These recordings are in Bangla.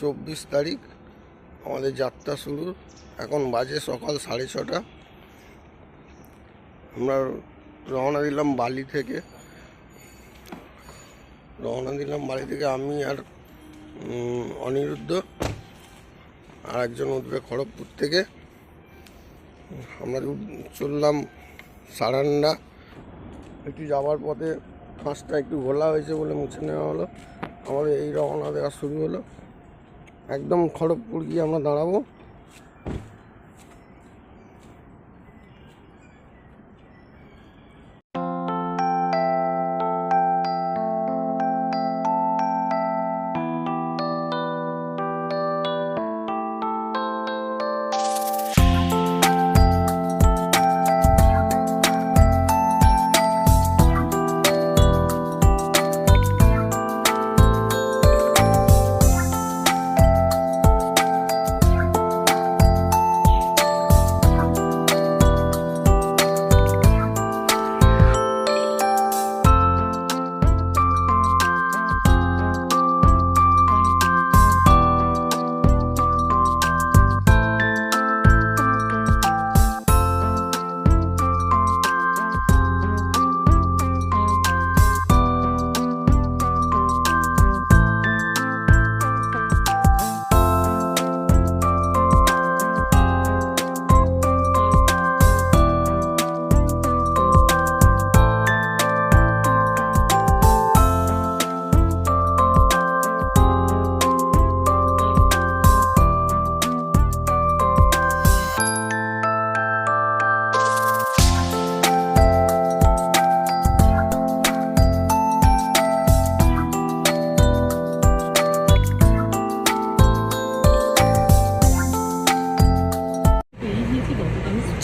24 তারিখ আমাদের যাত্রা শুরু। এখন বাজে সকাল 6:30। আমরা রওনা দিলাম বালি থেকে। আমি আর অনিরুদ্ধ, আর একজন উঠবে খড়গপুর থেকে। আমরা চললাম সারান্ডা। একটু যাওয়ার পথে ফাঁসটা একটু ঘোলা হয়েছে বলে মুছে নেওয়া হলো। আমাদের এই রওনা দেওয়া শুরু হলো। একদম খড়গপুর গিয়ে আমরা দাঁড়াবো।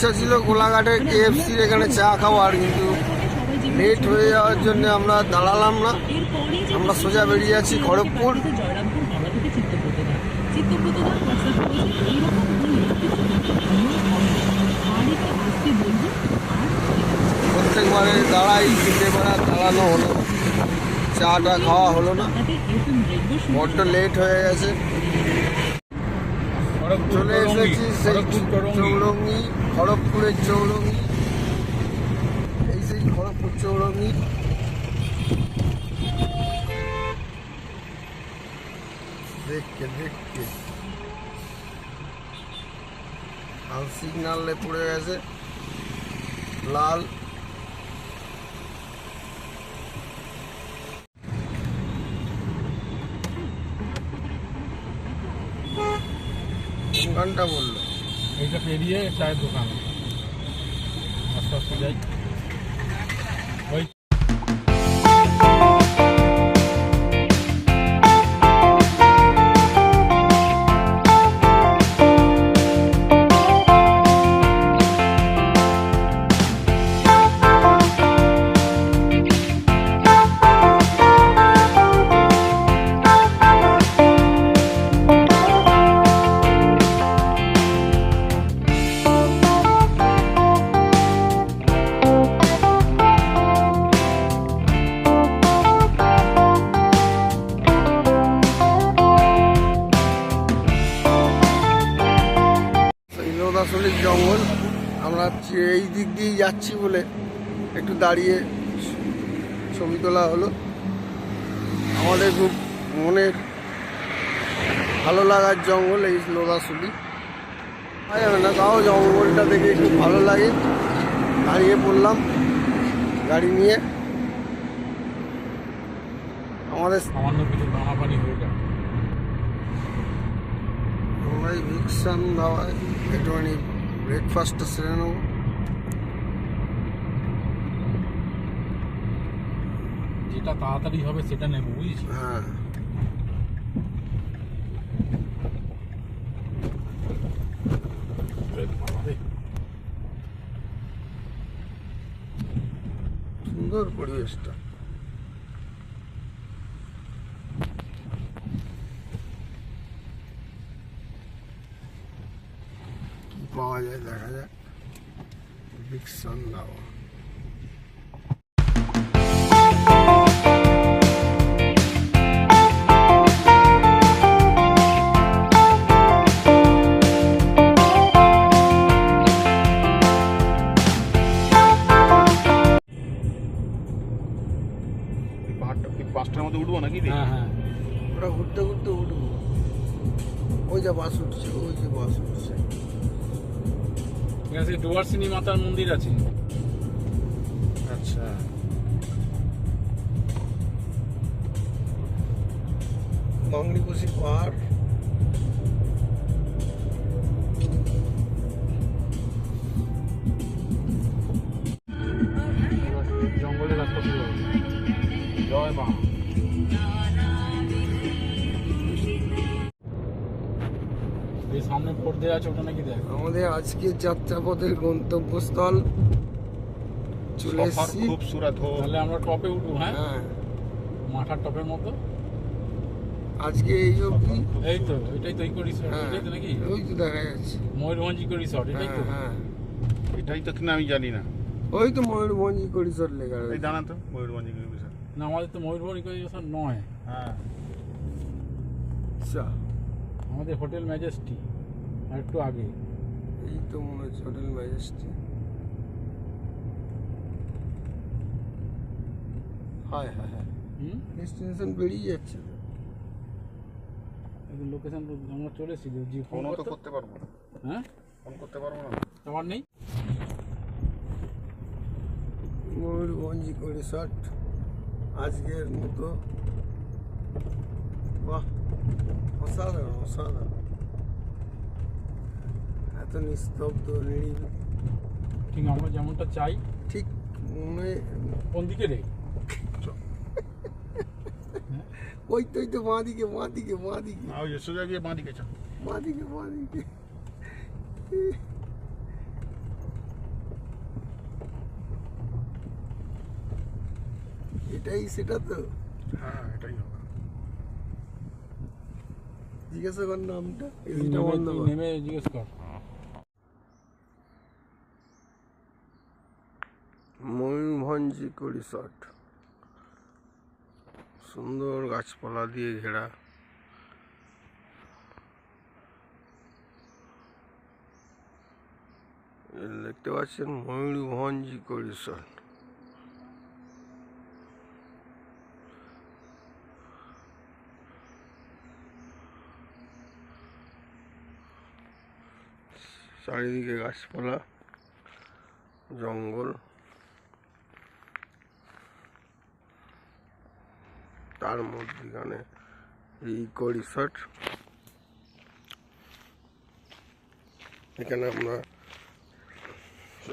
ইচ্ছা ছিল গোলাঘাটের KFCর এখানে চা খাওয়ার, কিন্তু লেট হয়ে যাওয়ার জন্য আমরা দাঁড়ালাম না। আমরা সোজা বেরিয়ে যাচ্ছি খড়গপুর। প্রত্যেকবারে দাঁড়াই, কিন্তু এবার দাঁড়ানো হলো, চাটা খাওয়া হলো না, বড্ড লেট হয়ে গেছে। চলে এসেছি সেই চৌরঙ্গি, খড়গপুরের চৌরঙ্গি। এই সেই খড়গপুর চৌরঙ্গি। দেখতে আর সিগনালে পড়ে গেছে লাল। ঘন্টা বললো এইটা পেরিয়ে চায়ের দোকান আস্তে আস্তে যাই। ওই লোদাশলির জঙ্গল। আমরা এই দিক দিয়েই যাচ্ছি বলে একটু দাঁড়িয়ে ছবি তোলা হলো। আমাদের খুব মনের ভালো লাগার জঙ্গল এই লোদাশলি। যাবে না, তাও জঙ্গলটা দেখে একটু ভালো লাগে। দাঁড়িয়ে পড়লাম গাড়ি নিয়ে। আমাদের সামান্য কিছু দানা পানি হয়ে যায়। আমরা এই ভিকসান ধাবায় একটুখানি ব্রেকফাস্টটা সেরে নেবো। যেটা তাড়াতাড়ি হবে সেটা নেবো, বুঝিস? হ্যাঁ, সুন্দর পরিবেশটা। কি পাওয়া যায় দেখা যাক। ভিকসান ধাবা। নাকি রে? হ্যাঁ হ্যাঁ ওরা ঘুরতে ঘুরতে উঠবো। ওই যে বাস উঠছে, ওই যে বাস উঠছে। এখানে সেই ডুয়ার্সিনী মাতার মন্দির আছে। আচ্ছা, বাংলিকুশি পাহাড়। জঙ্গলের রাস্তা শুরু হবে। জয় মা। এই সামনে ফোর্ট দেওয়া আছে, ওটা নাকি দেখ। আমাদের আজকে যাত্রাপথের গন্তব্যস্থল চলে সফর এসেছি। খুবসুরত হো। তাহলে আমরা টপে উঠবো, হ্যাঁ হ্যাঁ, মাথার টপের মতো। আজকে এই অবধি। এই তো এটাই তো ইকো রিসর্ট, হ্যাঁ, এটাই তো নাকি ওই তো দেখা যাচ্ছে। ময়ূরভঞ্জ ইকো রিসর্ট, এটাই তো। হ্যাঁ, হ্যাঁ, এটাই তো কিনা আমি জানি না। ওই তো ময়ূরভঞ্জ ইকো রিসর্ট লেখা এই রয়েছে। জানা তো ময়ূরভঞ্জ বিষয়। না, আমাদের তো ময়ূরভঞ্জ ইকো রিসর্ট নয়, হ্যাঁ, আচ্ছা, আমাদের হোটেল ম্যাজেস্টি আর একটু আগে। এই তো মনে হচ্ছে হোটেল ম্যাজেস্টি। হ্যাঁ হ্যাঁ হ্যাঁ, ডেস্টিনেশন বেরিয়ে যাচ্ছে তো। লোকেশন আমরা চলে এসেছি, জি ফোন ফোনও তো করতে। করতে পারবো না। হ্যাঁ ফোন করতে পারবো না। তোমার নেই। ময়ূরভঞ্জ ইকো রিসর্ট আজকের মতো। বাহ, অসাধারণ অসাধারণ, এত নিস্তব্ধ নিরিবিলি, ঠিক আমরা যেমনটা চাই। ঠিক মনে। কোন দিকে রে? ওই তো ওই তো বাঁ দিকে বাঁ দিকে বাঁ দিকে না, ওই সোজা গিয়ে বাঁ দিকে চল। বাঁ দিকে বাঁ দিকে। এটাই সেটা তো। হ্যাঁ, এটাই হবে। জিজ্ঞাসা কর নামটা, তুই এসিটা বন্ধ কর। নেমে জিজ্ঞেস কর। ময়ূরভঞ্জ ইকো রিসর্ট, সুন্দর গাছপালা দিয়ে ঘেরা। দেখতে পাচ্ছেন ময়ূরভঞ্জ ইকো রিসর্ট। চারিদিকে গাছপালা, জঙ্গল, তার মধ্যখানে এই ইকো রিসর্ট। এখানে আমরা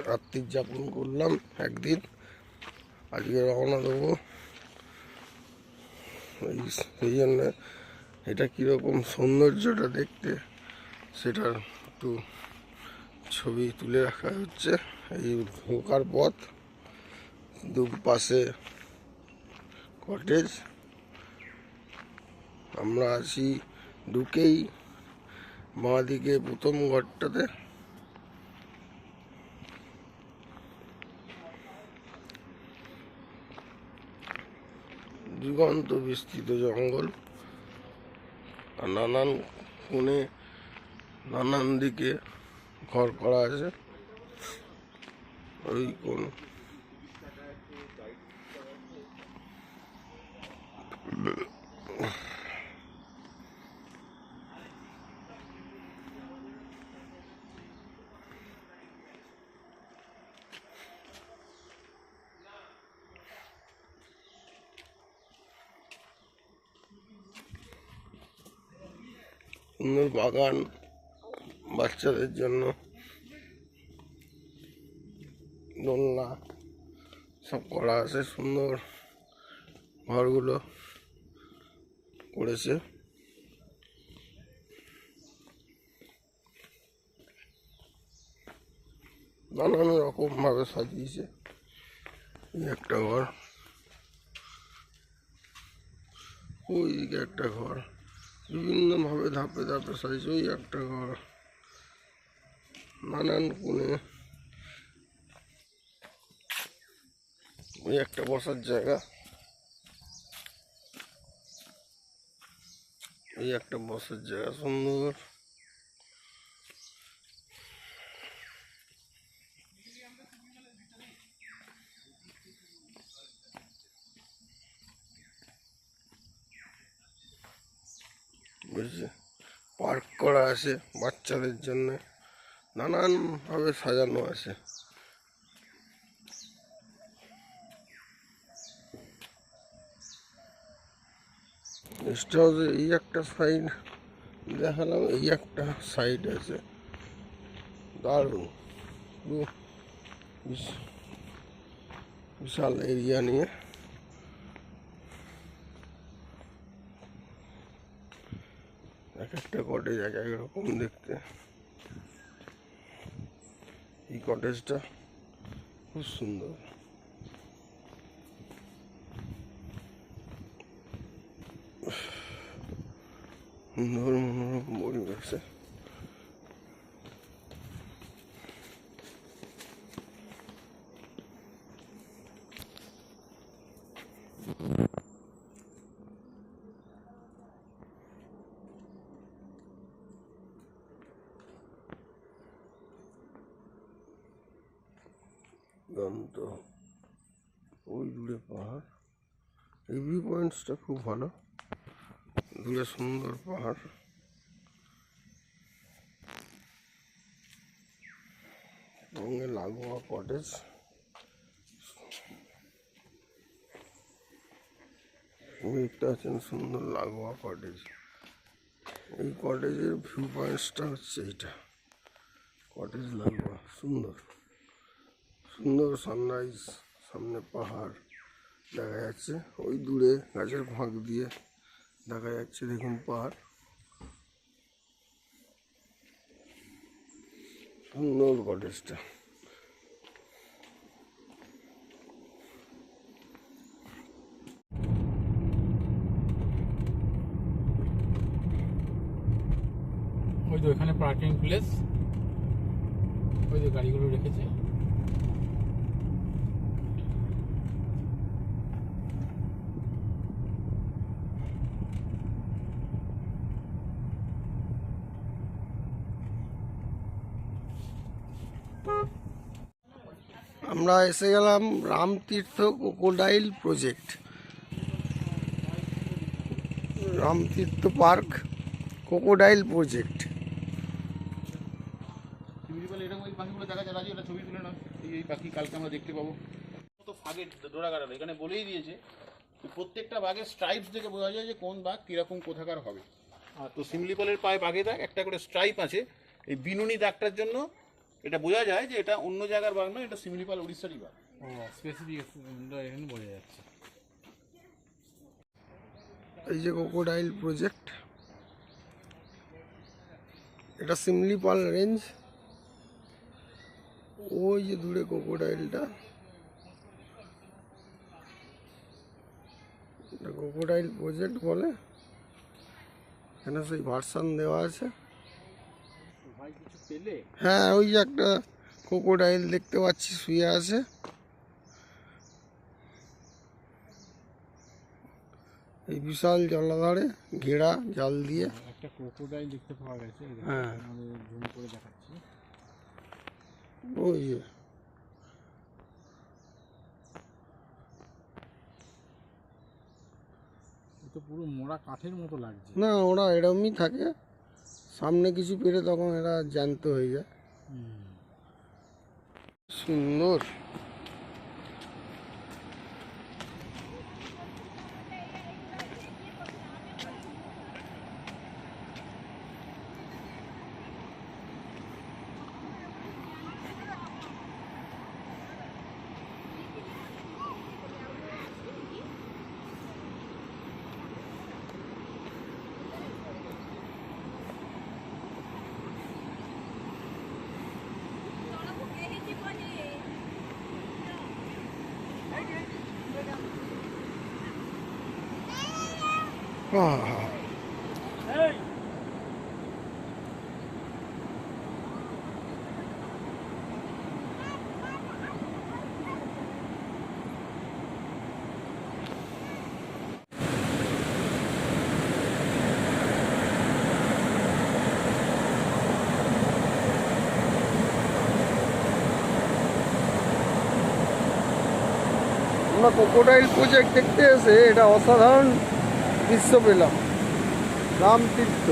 রাত্রি যাপন করলাম একদিন। আজকে রওনা দেবো। সেই জন্য এটা কীরকম সৌন্দর্যটা দেখতে, সেটার একটু ছবি তুলে রাখা হচ্ছে। এই ঢোকার পথ, দুপাশে কটেজ। আমরা আছি ঢুকেই বাঁ দিকে প্রথম ঘরটাতে। দিগন্ত বিস্তৃত জঙ্গল, আর নানান কোণে নানান দিকে ঘর করা আছে। ওই কোন সুন্দর বাগান, বাচ্চাদের জন্য দোলনা সব করা আছে। সুন্দর ঘরগুলো করেছে। নানান রকম ভাবে সাজিয়েছে। এই একটা ঘর, ওইদিকে একটা ঘর, বিভিন্ন ভাবে ধাপে ধাপে সাজিয়েছে। ওই একটা ঘর, নানান কোণে। ওই একটা বসার জায়গা, ওই একটা বসার জায়গা সুন্দর। করা আছে বাচ্চাদের জন্য, নানানভাবে সাজানো আছে। গেস্ট হাউসে এই একটা সাইড দেখালাম, এই একটা সাইড আছে দারুণ, পুরো বিশাল এরিয়া নিয়ে। এক একটা কটেজ এক এক রকম দেখতে। এই কটেজটা খুব সুন্দর, সুন্দর মনোরম পরিবেশে। দুর্দান্ত, ওই দূরে পাহাড়, এই ভিউ পয়েন্টসটা খুব ভালো, দূরে সুন্দর পাহাড়। সঙ্গে লাগোয়া কটেজ, দেখতে পাচ্ছেন সুন্দর লাগোয়া কটেজ। এই কটেজের ভিউ পয়েন্টসটা হচ্ছে এইটা, কটেজ লাগোয়া, সুন্দর সুন্দর সানরাইজ, সামনে পাহাড় দেখা যাচ্ছে, ওই দূরে গাছের ফাঁক দিয়ে দেখা যাচ্ছে দেখুন পাহাড়, সুন্দর কটেজটা। ওই তো এখানে পার্কিং প্লেস, ওই যে গাড়িগুলো রেখেছে। আমরা এসে গেলাম Ramtirtha crocodile project, Ramtirtha park crocodile project. Similipal এরকম ওই পাখিগুলো দেখা যায়, রাজি, ওটা ছবি তুলে না, এই পাখি কালকে আমরা দেখতে পাবো। তো ফাঁকে ডোরা কাটা এখানে বলেই দিয়েছে প্রত্যেকটা বাঘের স্ট্রাইপস দেখে বোঝা যায় যে কোন বাঘ কীরকম কোথাকার হবে। আর তো শিমলিপালের পায়ে বাঘে দাগ একটা করে স্ট্রাইপ আছে, এই বিনুনি দাগটার জন্য এটা বোঝা যায় যে এটা অন্য জায়গার বাঘ নয়, এটা শিমলিপাল উড়িষ্যারই বাঘ। ও স্পেসিফিক এখানে বোঝা যাচ্ছে। এই যে ক্রোকোডাইল প্রজেক্ট, এটা শিমলিপাল রেঞ্জ, ওই যে দূরে ক্রোকোডাইলটা, এটা ক্রোকোডাইল প্রজেক্ট বলে। এখানে সেই ভার্সান দেওয়া আছে। ভাই কিছু পেলে? হ্যাঁ, ওই যে একটা ক্রোকোডাইল দেখতে পাচ্ছি শুয়ে আছে। এই বিশাল জলাধারে ঘেরা জাল দিয়ে। একটা ক্রোকোডাইল দেখতে পাওয়া গেছে। হ্যাঁ, আমাদের জুম করে দেখাচ্ছি। ওই যে তো পুরো মোড়া কাঠের মতো লাগছে। না, ওরা এরমই থাকে, সামনে কিছু পেরে তখন এরা জ্যান্ত হয়ে যায়। সুন্দর। আহা, আমরা ক্রোকোডাইল প্রজেক্ট দেখতে এসে এটা অসাধারণ দৃশ্য পেলাম। রামতীর্থ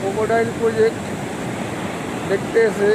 ক্রোকোডাইল প্রজেক্ট দেখতে এসে